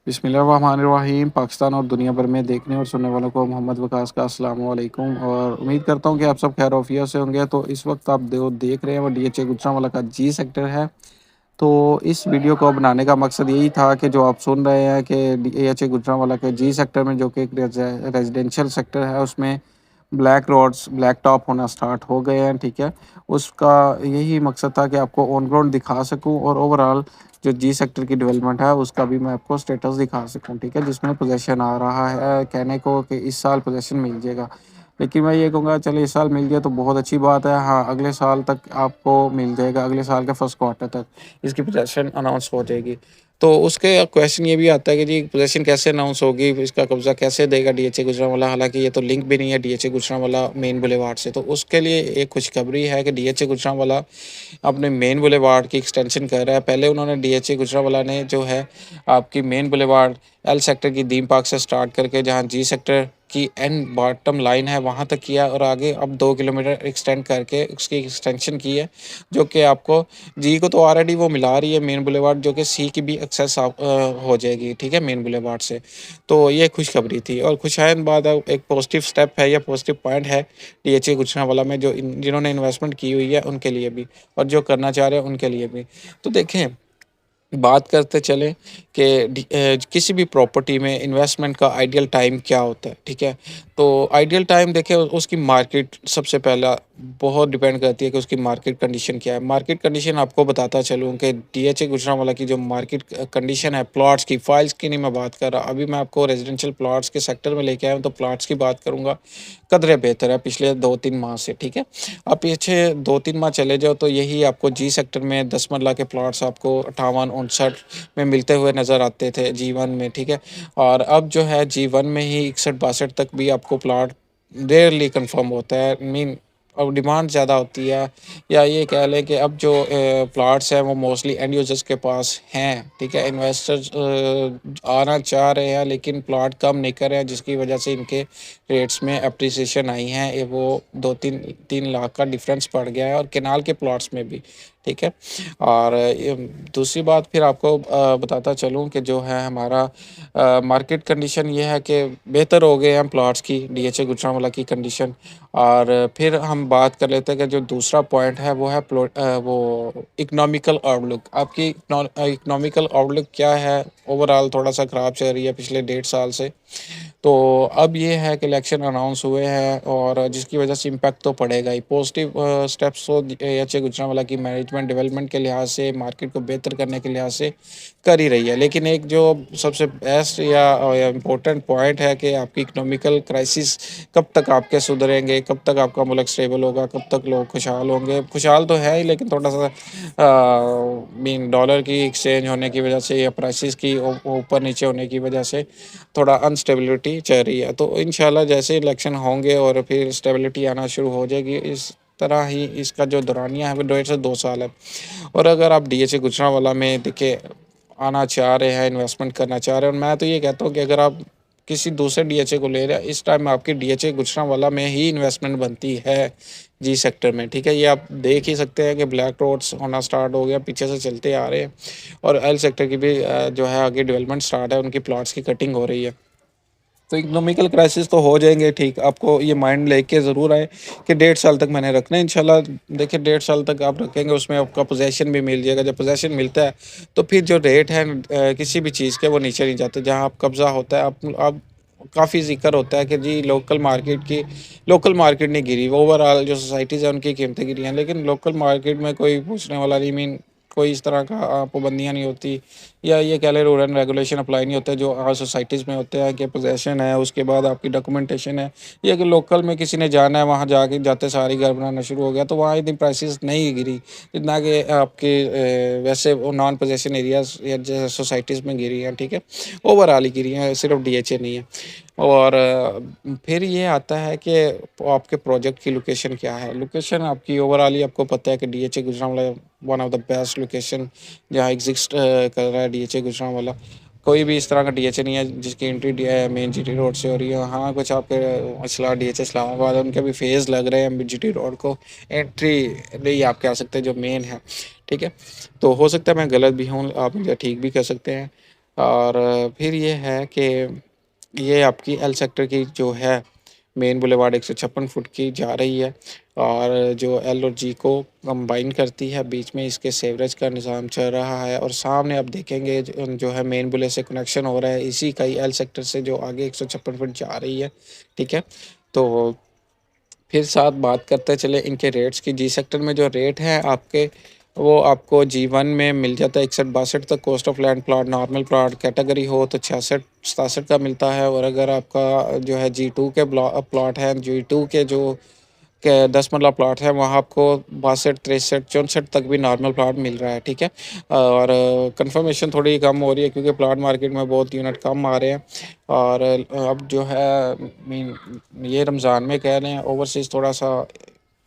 बिस्मिल्लाहिर्रहमानिर्रहीम। पाकिस्तान और दुनिया भर में देखने और सुनने वालों को मोहम्मद वकास का अस्सलाम वालेकुम और उम्मीद करता हूँ कि आप सब खैर आफियत से होंगे। तो इस वक्त आप देख रहे हैं वो डीएचए गुजरांवाला का जी सेक्टर है। तो इस वीडियो को बनाने का मकसद यही था कि जो आप सुन रहे हैं कि डीएचए गुजरांवाला के जी सेक्टर में जो कि एक रेजिडेंशियल सेक्टर है उसमें ब्लैक रोड्स ब्लैक टॉप होना स्टार्ट हो गए हैं। ठीक है, उसका यही मकसद था कि आपको ऑन ग्राउंड दिखा सकूं और ओवरऑल जो जी सेक्टर की डेवलपमेंट है उसका भी मैं आपको स्टेटस दिखा सकूं। ठीक है, जिसमें पोजेशन आ रहा है कहने को कि इस साल पोजेशन मिल जाएगा, लेकिन मैं ये कहूँगा चलिए इस साल मिल गया तो बहुत अच्छी बात है। हाँ, अगले साल तक आपको मिल जाएगा, अगले साल के फर्स्ट क्वार्टर तक इसकी पोजेशन अनाउंस हो जाएगी। तो उसके क्वेश्चन ये भी आता है कि जी पोजेशन कैसे अनाउंस होगी, इसका कब्जा कैसे देगा डीएचए गुजरांवाला, हालांकि ये तो लिंक भी नहीं है डीएचए गुजरांवाला मेन बुलेवार्ड से। तो उसके लिए एक खुशखबरी है कि डीएचए गुजरांवाला अपने मेन बुलेवार्ड की एक्सटेंशन कर रहा है। पहले उन्होंने डीएचए गुजरांवाला ने जो है आपकी मेन बुलेवार्ड एल सेक्टर की दीम पार्क से स्टार्ट करके जहां जी सेक्टर की एंड बॉटम लाइन है वहां तक किया और आगे अब 2 किलोमीटर एक्सटेंड करके उसकी एक्सटेंशन की है, जो कि आपको जी को तो ऑलरेडी वो मिला रही है मेन बुलेवार्ड, जो कि सी की भी एक्सेस हो जाएगी। ठीक है, मेन बुलेवार्ड से। तो ये खुशखबरी थी और खुशहाल बात है, एक पॉजिटिव स्टेप है या पॉजिटिव पॉइंट है डीएचए गुजरांवाला में, जो जिन्होंने इन्वेस्टमेंट की हुई है उनके लिए भी और जो करना चाह रहे हैं उनके लिए भी। तो देखें, बात करते चलें कि किसी भी प्रॉपर्टी में इन्वेस्टमेंट का आइडियल टाइम क्या होता है। ठीक है, तो आइडियल टाइम देखें उसकी मार्केट सबसे पहला बहुत डिपेंड करती है कि उसकी मार्केट कंडीशन क्या है। मार्केट कंडीशन आपको बताता चलूँ कि डीएचए गुजरांवाला की जो मार्केट कंडीशन है प्लॉट्स की, फाइल्स की नहीं मैं बात कर रहा, अभी मैं आपको रेजिडेंशियल प्लॉट्स के सेक्टर में लेके आया हूँ तो प्लॉट्स की बात करूँगा। कदरे बेहतर है पिछले 2-3 माह से। ठीक है, आप पीछे 2-3 माह चले जाओ तो यही आपको जी सेक्टर में 10 मरला के प्लॉट्स आपको 58-59 में मिलते हुए नज़र आते थे जी 1 में। ठीक है, और अब जो है जी 1 में ही 61-62 तक भी आपको प्लॉट रेयरली कंफर्म होता है। मीन अब डिमांड ज़्यादा होती है, या ये कह लें कि अब जो प्लॉट्स हैं वो मोस्टली एंड यूजर्स के पास हैं। ठीक है, इन्वेस्टर्स आना चाह रहे हैं लेकिन प्लॉट कम नहीं कर रहे हैं, जिसकी वजह से इनके रेट्स में अप्रिसिएशन आई हैं। ये वो 2-3 लाख का डिफरेंस पड़ गया है और केनाल के प्लॉट्स में भी। ठीक है, और दूसरी बात फिर आपको बताता चलूँ कि जो है हमारा मार्केट कंडीशन ये है कि बेहतर हो गए हैं प्लॉट्स की डीएचए गुजरांवाला की कंडीशन। और फिर हम बात कर लेते हैं कि जो दूसरा पॉइंट है वो है वो इकोनॉमिकल आउटलुक। आपकी इकोनॉमिकल आउटलुक क्या है, ओवरऑल थोड़ा सा ख़राब चल रही है पिछले 1.5 साल से। तो अब ये है कि इलेक्शन अनाउंस हुए हैं और जिसकी वजह से इम्पैक्ट तो पड़ेगा ही। पॉजिटिव स्टेप्स तो एच ए गुजरांवाला की मैनेजमेंट डेवलपमेंट के लिहाज से, मार्केट को बेहतर करने के लिहाज से कर ही रही है, लेकिन एक जो सबसे बेस्ट या इम्पोर्टेंट पॉइंट है कि आपकी इकोनॉमिकल क्राइसिस कब तक आपके सुधरेंगे, कब तक आपका मुल्क स्टेबल होगा, कब तक लोग खुशहाल होंगे। खुशहाल तो है ही, लेकिन थोड़ा सा मीन डॉलर की एक्सचेंज होने की वजह से या प्राइसेस की ऊपर नीचे होने की वजह से थोड़ा अनस्टेबिलिटी चल रही है। तो इंशाल्लाह जैसे इलेक्शन होंगे और फिर स्टेबिलिटी आना शुरू हो जाएगी, इस तरह ही इसका जो दौरानिया है वो 1.5 से 2 साल है। और अगर आप डीएचए गुजरांवाला में देखिए आना चाह रहे हैं, इन्वेस्टमेंट करना चाह रहे हैं, और मैं तो ये कहता हूँ कि अगर आप किसी दूसरे डीएचए को ले रहे हैं, इस टाइम आपकी डीएचए गुजरांवाला में ही इन्वेस्टमेंट बनती है जी सेक्टर में। ठीक है, ये आप देख ही सकते हैं कि ब्लैक रोड्स होना स्टार्ट हो गया, पीछे से चलते आ रहे हैं, और एल सेक्टर की भी जो है आगे डेवलपमेंट स्टार्ट है, उनकी प्लॉट्स की कटिंग हो रही है। तो इकोनॉमिकल क्राइसिस तो हो जाएंगे, ठीक, आपको ये माइंड लेके ज़रूर आए कि 1.5 साल तक मैंने रखना है। इंशाल्लाह देखिए 1.5 साल तक आप रखेंगे, उसमें आपका पोजेसन भी मिल जाएगा। जब पोजेसन मिलता है तो फिर जो रेट है किसी भी चीज़ के वो नीचे नहीं जाते। जहाँ आप कब्ज़ा होता है आप काफ़ी जिक्र होता है कि जी लोकल मार्केट नहीं गिरी, ओवरऑल जो सोसाइटीज़ है उनकी कीमतें गिरी हैं, लेकिन लोकल मार्केट में कोई पूछने वाला नहीं। मीन कोई इस तरह का पाबंदियाँ नहीं होती, या ये कह लें रूल एंड रेगुलेशन अप्लाई नहीं होते जो सोसाइटीज़ में होते हैं कि पोजेसन है उसके बाद आपकी डॉक्यूमेंटेशन है। ये कि लोकल में किसी ने जाना है, वहाँ जाके जाते सारी घर बनाना शुरू हो गया, तो वहाँ इतनी प्राइसेस नहीं गिरी जितना कि आपके वैसे वो नॉन पोजेसन एरियाज या जैसे सोसाइटीज़ में गिरी हैं। ठीक है, ओवरऑल ही गिरी हैं, सिर्फ डीएचए नहीं है। और फिर ये आता है कि आपके प्रोजेक्ट की लोकेशन क्या है। लोकेशन आपकी ओवरऑल ही आपको पता है कि DHA Gujranwala one of the best location जहाँ एग्जिस्ट कर रहा है डीएचए गुजरांवाला। कोई भी इस तरह का डीएचए नहीं है जिसकी एंट्री मेन जीटी रोड से हो रही है। हाँ, कुछ आपके डीएचए इस्लामाबाद है, उनके भी फेज़ लग रहे हैं जीटी रोड को एंट्री नहीं आप कह सकते जो मेन है। ठीक है, तो हो सकता है मैं गलत भी हूँ, आप मुझे ठीक भी कर सकते हैं। और फिर ये है कि ये आपकी एल सेक्टर की जो है मेन बुलेवार्ड 156 फुट की जा रही है और जो एल और जी को कंबाइन करती है, बीच में इसके सीवरेज का निज़ाम चल रहा है और सामने आप देखेंगे जो है मेन बुले से कनेक्शन हो रहा है इसी का ही एल सेक्टर से जो आगे 156 फुट जा रही है, ठीक है। तो फिर साथ बात करते चले इनके रेट्स की। जी सेक्टर में जो रेट है आपके, वो आपको जी1 में मिल जाता है 61-62 तक cost of land plot. Normal plot category हो तो 66-67 का मिलता है और अगर आपका जो है जी2 के प्लॉट है, जी2 के जो के 10 मरला प्लॉट है वहाँ आपको 62, 63, 64 तक भी नॉर्मल प्लॉट मिल रहा है, ठीक है। और कंफर्मेशन थोड़ी कम हो रही है क्योंकि प्लॉट मार्केट में बहुत यूनिट कम आ रहे हैं और अब जो है मीन ये रमज़ान में कह रहे हैं ओवरसीज़ थोड़ा सा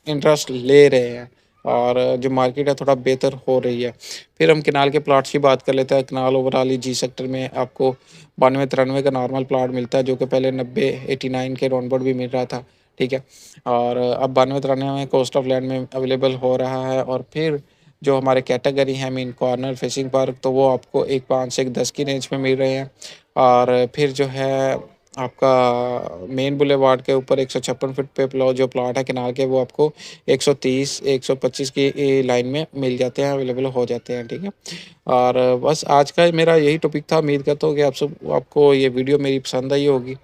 इंटरेस्ट ले रहे हैं और जो मार्केट है थोड़ा बेहतर हो रही है। फिर हम कनाल के प्लॉट्स की बात कर लेते हैं। कनाल ओवरऑल ही जी सेक्टर में आपको 92-93 का नॉर्मल प्लॉट मिलता है जो कि पहले 90-89 के राउंड भी मिल रहा था, ठीक है। और अब 92-93 में कॉस्ट ऑफ लैंड में अवेलेबल हो रहा है। और फिर जो हमारे कैटेगरी हैं मीन कॉर्नर फेसिंग पार्क, तो वो आपको एक 5 से एक 10 की रेंज में मिल रहे हैं। और फिर जो है आपका मेन बुलेवार्ड के ऊपर 156 फीट पे जो प्लॉट है किनार के, वो आपको 130 125 की लाइन में मिल जाते हैं, अवेलेबल हो जाते हैं, ठीक है। और बस आज का मेरा यही टॉपिक था। उम्मीद करता हूँ कि आपको ये वीडियो मेरी पसंद आई होगी।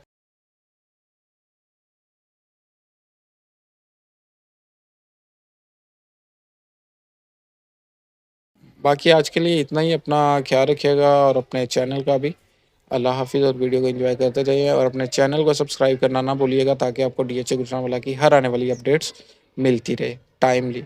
बाकी आज के लिए इतना ही। अपना ख्याल रखिएगा और अपने चैनल का भी। अल्लाह हाफ़िज़ और वीडियो को एंजॉय करते जाइए और अपने चैनल को सब्सक्राइब करना ना भूलिएगा ताकि आपको डीएचए गुजरांवाला की हर आने वाली अपडेट्स मिलती रहे टाइमली।